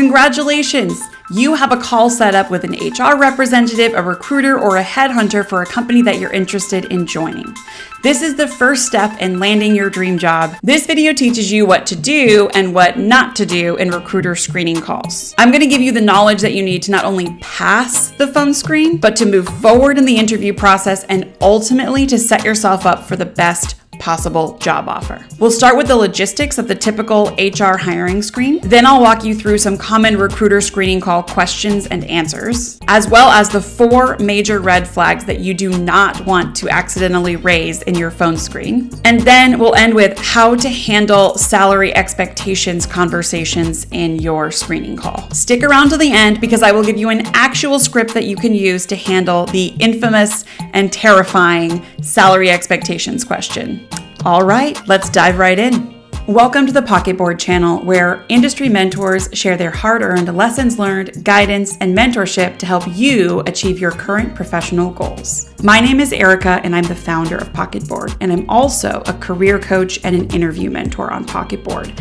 Congratulations! You have a call set up with an HR representative, a recruiter, or a headhunter for a company that you're interested in joining. This is the first step in landing your dream job. This video teaches you what to do and what not to do in recruiter screening calls. I'm going to give you the knowledge that you need to not only pass the phone screen, but to move forward in the interview process and ultimately to set yourself up for the best possible job offer. We'll start with the logistics of the typical HR hiring screen. Then I'll walk you through some common recruiter screening call questions and answers, as well as the 4 major red flags that you do not want to accidentally raise in your phone screen. And then we'll end with how to handle salary expectations conversations in your screening call. Stick around to the end because I will give you an actual script that you can use to handle the infamous and terrifying salary expectations question. All right, let's dive right in. Welcome to the Pocketboard channel, where industry mentors share their hard-earned lessons learned, guidance, and mentorship to help you achieve your current professional goals. My name is Erika, and I'm the founder of Pocketboard, and I'm also a career coach and an interview mentor on Pocketboard.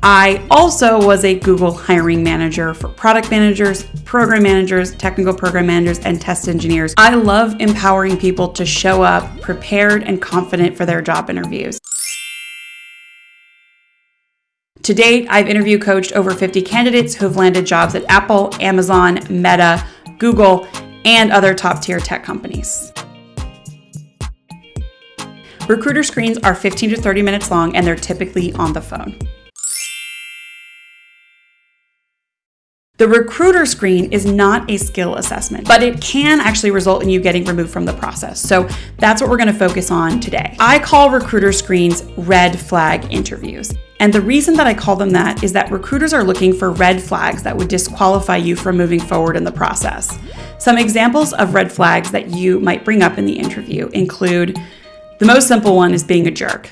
I also was a Google hiring manager for product managers, program managers, technical program managers, and test engineers. I love empowering people to show up prepared and confident for their job interviews. To date, I've interview coached over 50 candidates who've landed jobs at Apple, Amazon, Meta, Google, and other top-tier tech companies. Recruiter screens are 15 to 30 minutes long, and they're typically on the phone. The recruiter screen is not a skill assessment, but it can actually result in you getting removed from the process. So that's what we're going to focus on today. I call recruiter screens red flag interviews. And the reason that I call them that is that recruiters are looking for red flags that would disqualify you from moving forward in the process. Some examples of red flags that you might bring up in the interview include, the most simple one is being a jerk.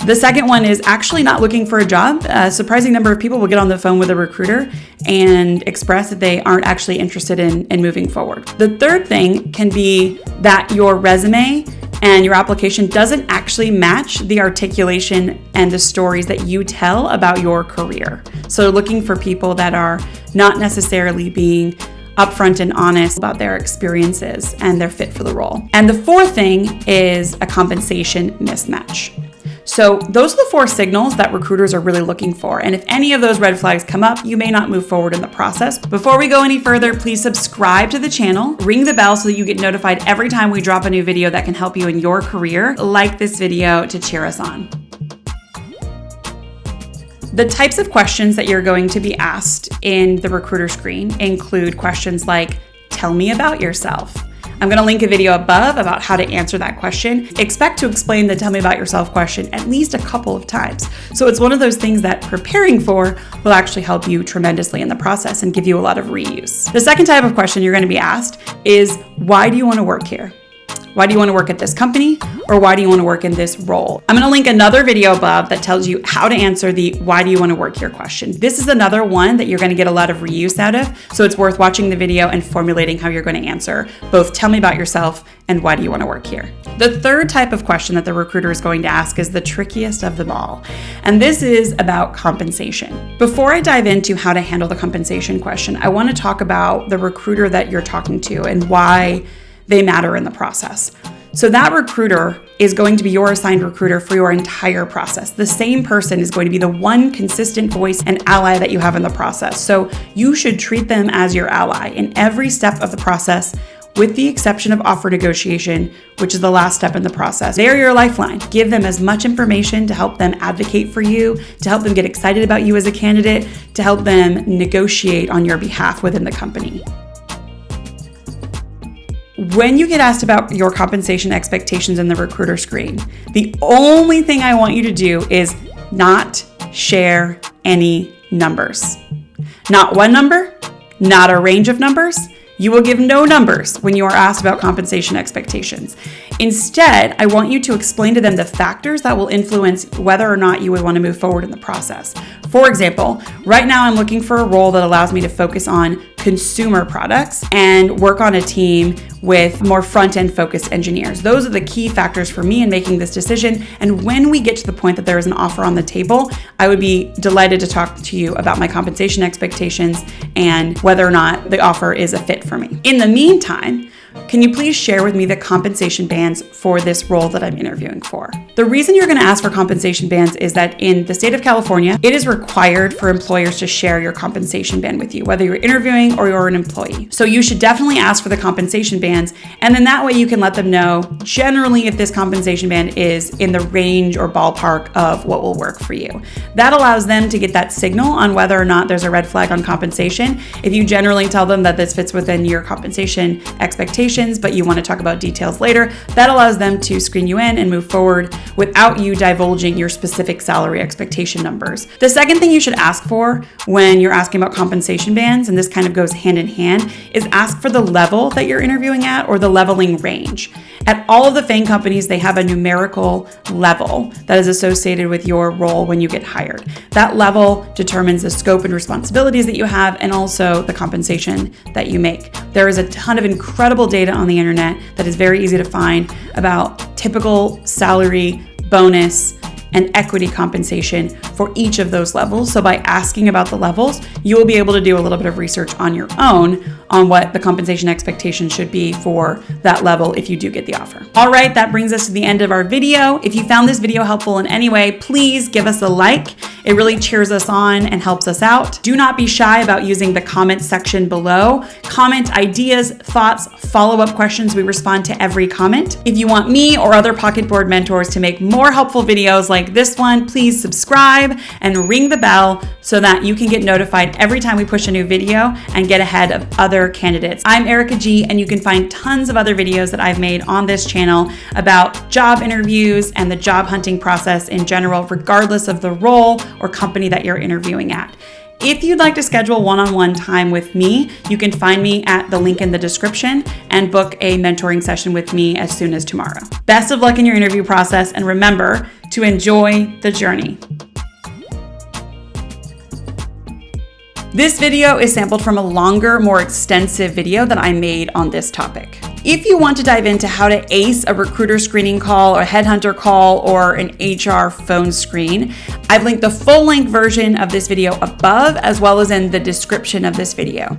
The second one is actually not looking for a job. A surprising number of people will get on the phone with a recruiter and express that they aren't actually interested in moving forward. The third thing can be that your resume and your application doesn't actually match the articulation and the stories that you tell about your career. So looking for people that are not necessarily being upfront and honest about their experiences and their fit for the role. And the fourth thing is a compensation mismatch. So those are the 4 signals that recruiters are really looking for. And if any of those red flags come up, you may not move forward in the process. Before we go any further, please subscribe to the channel, ring the bell so that you get notified every time we drop a new video that can help you in your career. Like this video to cheer us on. The types of questions that you're going to be asked in the recruiter screen include questions like, tell me about yourself. I'm going to link a video above about how to answer that question. Expect to explain the tell me about yourself question at least a couple of times. So it's one of those things that preparing for will actually help you tremendously in the process and give you a lot of reuse. The second type of question you're going to be asked is, why do you want to work here? Why do you want to work at this company? Or why do you want to work in this role? I'm going to link another video above that tells you how to answer the why do you want to work here question. This is another one that you're going to get a lot of reuse out of. So it's worth watching the video and formulating how you're going to answer both tell me about yourself and why do you want to work here. The third type of question that the recruiter is going to ask is the trickiest of them all. And this is about compensation. Before I dive into how to handle the compensation question, I want to talk about the recruiter that you're talking to and why they matter in the process. So that recruiter is going to be your assigned recruiter for your entire process. The same person is going to be the one consistent voice and ally that you have in the process. So you should treat them as your ally in every step of the process, with the exception of offer negotiation, which is the last step in the process. They're your lifeline. Give them as much information to help them advocate for you, to help them get excited about you as a candidate, to help them negotiate on your behalf within the company. When you get asked about your compensation expectations in the recruiter screen, the only thing I want you to do is not share any numbers. Not one number, not a range of numbers. You will give no numbers when you are asked about compensation expectations. Instead, I want you to explain to them the factors that will influence whether or not you would want to move forward in the process. For example, right now I'm looking for a role that allows me to focus on consumer products and work on a team with more front-end focused engineers. Those are the key factors for me in making this decision. And when we get to the point that there is an offer on the table, I would be delighted to talk to you about my compensation expectations and whether or not the offer is a fit for me. In the meantime, can you please share with me the compensation bands for this role that I'm interviewing for? The reason you're going to ask for compensation bands is that in the state of California, it is required for employers to share your compensation band with you, whether you're interviewing or you're an employee. So you should definitely ask for the compensation bands, and then that way you can let them know generally if this compensation band is in the range or ballpark of what will work for you. That allows them to get that signal on whether or not there's a red flag on compensation. If you generally tell them that this fits within your compensation expectations, but you want to talk about details later, that allows them to screen you in and move forward without you divulging your specific salary expectation numbers. The second thing you should ask for when you're asking about compensation bands, and this kind of goes hand in hand, is ask for the level that you're interviewing at or the leveling range. At all of the FANG companies, they have a numerical level that is associated with your role when you get hired. That level determines the scope and responsibilities that you have and also the compensation that you make. There is a ton of incredible data on the internet that is very easy to find about typical salary, bonus, and equity compensation for each of those levels. So by asking about the levels, you will be able to do a little bit of research on your own on what the compensation expectation should be for that level if you do get the offer. All right, that brings us to the end of our video. If you found this video helpful in any way, please give us a like. It really cheers us on and helps us out. Do not be shy about using the comment section below. Comment ideas, thoughts, follow-up questions. We respond to every comment. If you want me or other Pocketboard mentors to make more helpful videos like this one, please subscribe and ring the bell so that you can get notified every time we push a new video and get ahead of other candidates. I'm Erika G, and you can find tons of other videos that I've made on this channel about job interviews and the job hunting process in general, regardless of the role or company that you're interviewing at. If you'd like to schedule one-on-one time with me, you can find me at the link in the description and book a mentoring session with me as soon as tomorrow. Best of luck in your interview process, and remember to enjoy the journey. This video is sampled from a longer, more extensive video that I made on this topic. If you want to dive into how to ace a recruiter screening call or a headhunter call or an HR phone screen, I've linked the full-length version of this video above as well as in the description of this video.